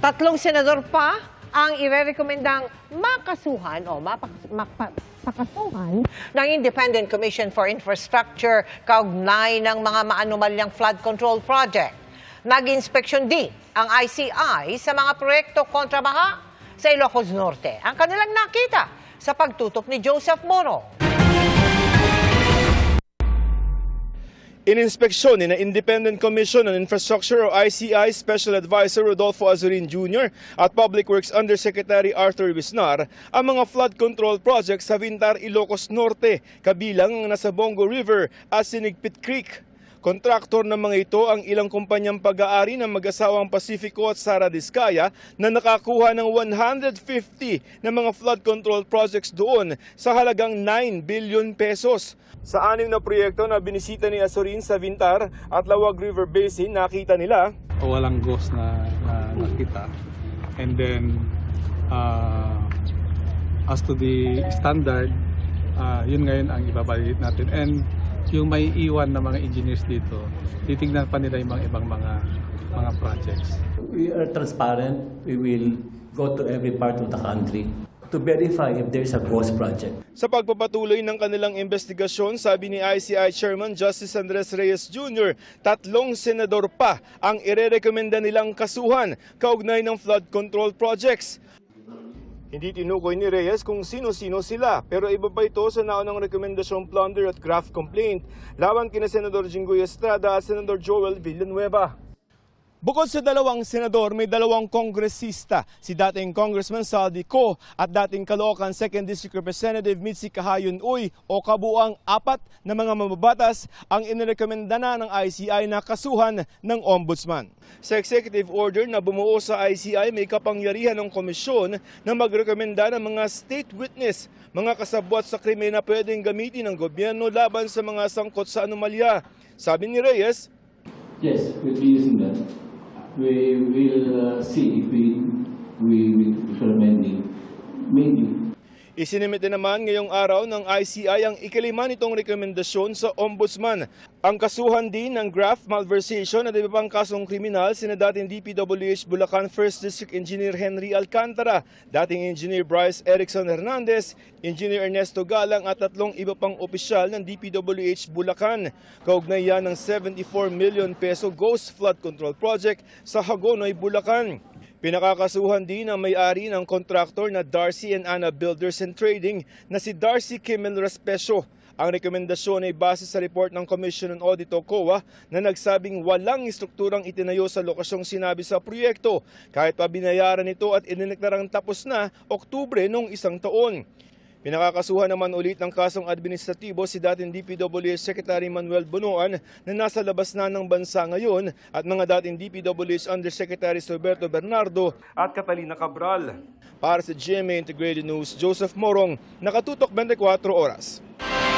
Tatlong senador pa ang irerekomendang makasuhan o pakasuhan ng Independent Commission for Infrastructure kaugnay ng mga maanumalyang flood control project. Nag-inspeksyon din ang ICI sa mga proyekto kontra baha sa Ilocos Norte. Ang kanilang nakita sa pagtutok ni Joseph Morong. Ininspeksyon ni Independent Commission on Infrastructure o ICI Special Advisor Rodolfo Azurin Jr. at Public Works Undersecretary Arthur Visnar ang mga flood control projects sa Vintar, Ilocos Norte, kabilang ang nasa Bongo River at Sinigpit Creek. Kontraktor ng mga ito ang ilang kumpanyang pag-aari ng mag-asawang Pacifico at Sara Diskaya na nakakuha ng 150 na mga flood control projects doon sa halagang 9 billion pesos. Sa 6 na proyekto na binisita ni Azurin sa Vintar at Lawag River Basin, nakita nila walang ghost na nakita. And then as to the standard, yun ngayon ang ibabalit natin. And yung may iwan na mga engineers dito, titignan pa nila yung mga ibang mga projects. We are transparent. We will go to every part of the country to verify if there is a ghost project. Sa pagpapatuloy ng kanilang investigasyon, sabi ni ICI Chairman Justice Andres Reyes Jr., 3 senador pa ang irerekomenda nilang kasuhan kaugnay ng flood control projects. Hindi tinukoy ni Reyes kung sino-sino sila, pero iba pa ito sa naunang rekomendasyong plunder at graft complaint laban kina Senador Jinggoy Estrada at Senador Joel Villanueva. Bukod sa 2 senador, may 2 kongresista, si dating Congressman Saldi Co at dating Caloocan 2nd District Representative Mitzi Kahayon Uy o kabuuang 4 na mga mababatas ang inirekomenda na ng ICI na kasuhan ng Ombudsman. Sa executive order na bumuo sa ICI, may kapangyarihan ng komisyon na magrekomenda ng mga state witness, mga kasabwat sa krimen na pwedeng gamitin ng gobyerno laban sa mga sangkot sa anomalya. Sabi ni Reyes, Yes, we'll be using that. We will see if we recommending maybe. Isinimite naman ngayong araw ng ICI ang ika-5 nitong rekomendasyon sa Ombudsman. Ang kasuhan din ng graft malversation at iba pang kasong kriminal sina dating DPWH Bulacan 1st District Engineer Henry Alcantara, dating Engineer Bryce Erickson Hernandez, Engineer Ernesto Galang at 3 iba pang opisyal ng DPWH Bulacan. Kaugnay yan ng 74 million peso ghost flood control project sa Hagonoy, Bulacan. Pinakakasuhan din ang may-ari ng kontraktor na Darcy and Anna Builders and Trading na si Darcy Kimmel Raspecio. Ang rekomendasyon ay base sa report ng Commission on Audit o COA na nagsabing walang istrukturang itinayo sa lokasyong sinabi sa proyekto kahit pa binayaran ito at inineklarang tapos na Oktubre noong isang taon. Pinakakasuhan naman ulit ng kasong administratibo si dating DPWH Secretary Manuel Bonoan na nasa labas na ng bansa ngayon at mga dating DPWH Undersecretaries Roberto Bernardo at Catalina Cabral. Para sa GMA Integrated News, Joseph Morong, nakatutok 24 oras.